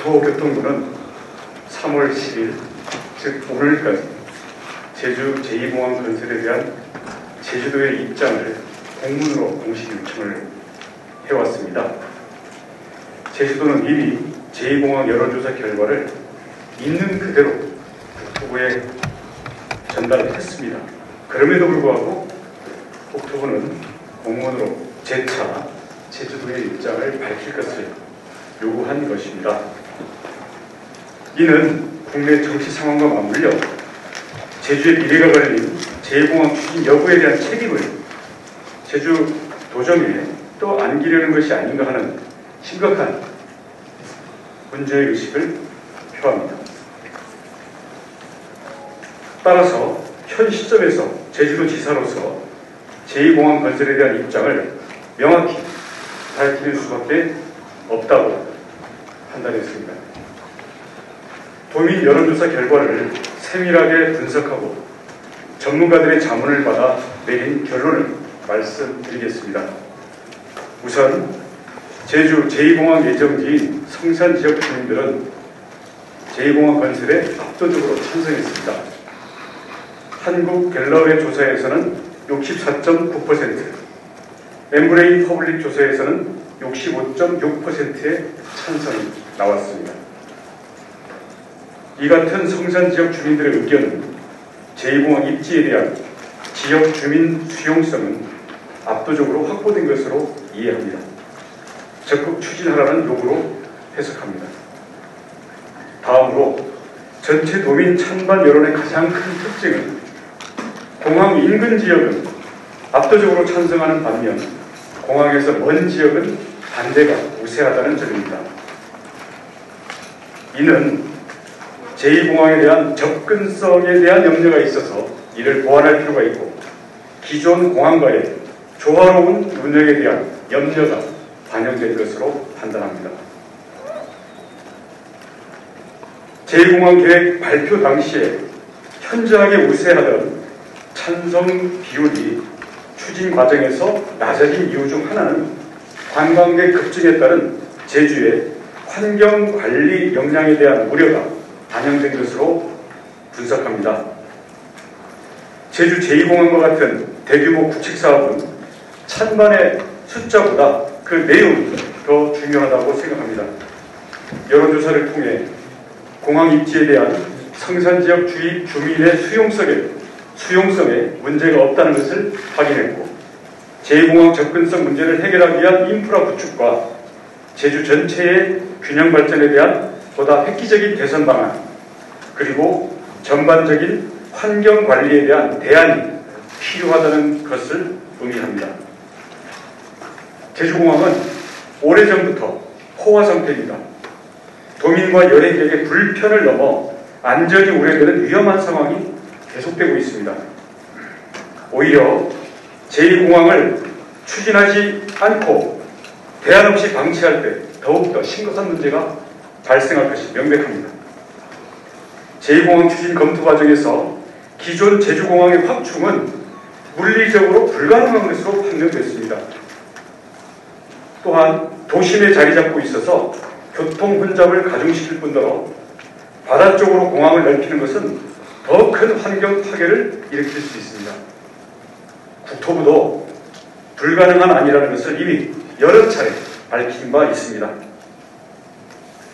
국토교통부는 3월 10일, 즉 오늘까지 제주 제2공항 건설에 대한 제주도의 입장을 공문으로 공식 요청을 해왔습니다. 제주도는 이미 제2공항 여론조사 결과를 있는 그대로 국토부에 전달을 했습니다. 그럼에도 불구하고 국토부는 공문으로 재차 제주도의 입장을 밝힐 것을 요구한 것입니다. 이는 국내 정치 상황과 맞물려 제주의 미래가 걸린 제2공항 추진 여부에 대한 책임을 제주 도정에 또 안기려는 것이 아닌가 하는 심각한 문제의식을 표합니다. 따라서 현 시점에서 제주도지사로서 제2공항 건설에 대한 입장을 명확히 밝힐 수밖에 없다고 판단했습니다. 도민 여론조사 결과를 세밀하게 분석하고 전문가들의 자문을 받아 내린 결론을 말씀드리겠습니다. 우선 제주 제2공항 예정지인 성산 지역 주민들은 제2공항 건설에 압도적으로 찬성했습니다. 한국갤럽의 조사에서는 64.9%, 엠브레인 퍼블릭 조사에서는 65.6%의 찬성이 나왔습니다. 이 같은 성산 지역 주민들의 의견은 제2공항 입지에 대한 지역 주민 수용성은 압도적으로 확보된 것으로 이해합니다. 적극 추진하라는 요구로 해석합니다. 다음으로 전체 도민 찬반 여론의 가장 큰 특징은 공항 인근 지역은 압도적으로 찬성하는 반면 공항에서 먼 지역은 반대가 우세하다는 점입니다. 이는 제2공항에 대한 접근성에 대한 염려가 있어서 이를 보완할 필요가 있고 기존 공항과의 조화로운 운영에 대한 염려가 반영된 것으로 판단합니다. 제2공항 계획 발표 당시에 현저하게 우세하던 찬성 비율이 추진 과정에서 낮아진 이유 중 하나는 관광객 급증에 따른 제주의 환경관리 역량에 대한 우려가 반영된 것으로 분석합니다. 제주 제2공항과 같은 대규모 구축사업은 찬반의 숫자보다 그 내용이 더 중요하다고 생각합니다. 여론조사를 통해 공항 입지에 대한 성산지역 주위 주민의 수용성에 문제가 없다는 것을 확인했고 제2공항 접근성 문제를 해결하기 위한 인프라 구축과 제주 전체의 균형 발전에 대한 보다 획기적인 개선 방안 그리고 전반적인 환경 관리에 대한 대안이 필요하다는 것을 의미합니다. 제주공항은 오래전부터 포화 상태입니다. 도민과 여행객의 불편을 넘어 안전이 우려되는 위험한 상황이 계속되고 있습니다. 오히려 제2공항을 추진하지 않고 대안 없이 방치할 때 더욱더 심각한 문제가 발생할 것이 명백합니다. 제2공항 추진 검토 과정에서 기존 제주공항의 확충은 물리적으로 불가능한 것으로 판명됐습니다. 또한 도심에 자리 잡고 있어서 교통 혼잡을 가중시킬 뿐더러 바다 쪽으로 공항을 넓히는 것은 더 큰 환경 파괴를 일으킬 수 있습니다. 국토부도 불가능한 아니라는 것을 이미 여러 차례 밝힌 바 있습니다.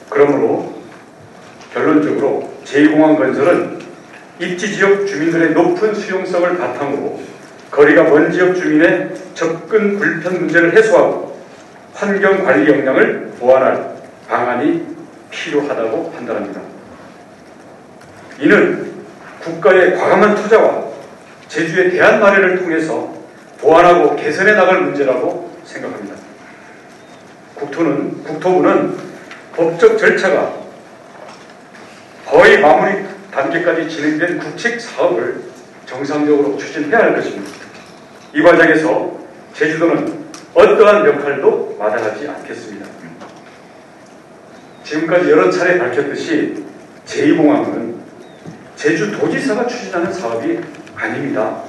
그러므로 결론적으로 제2공항 건설은 입지 지역 주민들의 높은 수용성을 바탕으로 거리가 먼 지역 주민의 접근 불편 문제를 해소하고 환경관리 역량을 보완할 방안이 필요하다고 판단합니다. 이는 국가의 과감한 투자와 제주의 대안 마련을 통해서 보완하고 개선해 나갈 문제라고 생각합니다. 국토부는 법적 절차가 거의 마무리 단계까지 진행된 국책 사업을 정상적으로 추진해야 할 것입니다. 이 과정에서 제주도는 어떠한 역할도 마다하지 않겠습니다. 지금까지 여러 차례 밝혔듯이 제2공항은 제주도지사가 추진하는 사업이 아닙니다.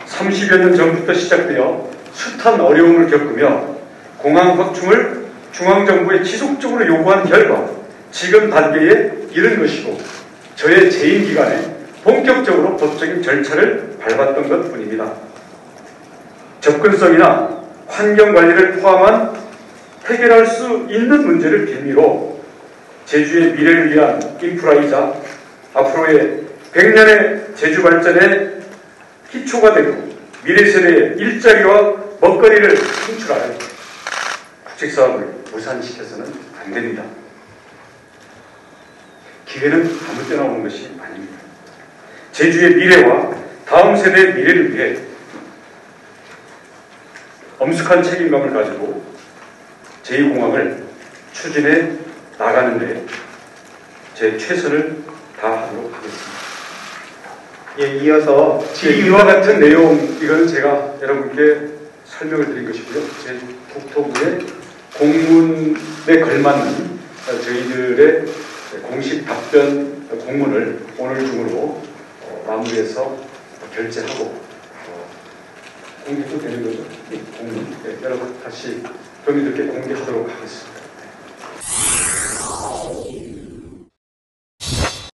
30여 년 전부터 시작되어 숱한 어려움을 겪으며 공항 확충을 중앙정부에 지속적으로 요구한 결과 지금 단계에 이른 것이고 저의 재임 기간에 본격적으로 법적인 절차를 밟았던 것뿐입니다. 접근성이나 환경관리를 포함한 해결할 수 있는 문제를 빌미로 제주의 미래를 위한 인프라이자 앞으로의 100년의 제주 발전의 기초가 되고 미래 세대의 일자리와 먹거리를 창출할 국책사업을 무산시켜서는 안 됩니다. 기회는 아무 때나 오는 것이 아닙니다. 제주의 미래와 다음 세대의 미래를 위해 엄숙한 책임감을 가지고 제2공항을 추진해 나가는 데 제 최선을 다하도록 하겠습니다. 예, 이어서 이와 같은 내용, 이건 제가 여러분께 설명을 드린 것이고요. 제 국토부의 공문에 걸맞는 저희들의 공식 답변 공문을 오늘 중으로 마무리해서 결제하고 공개도 되는 거죠? 공문. 네, 여러분 다시 도민들께 공개하도록 하겠습니다.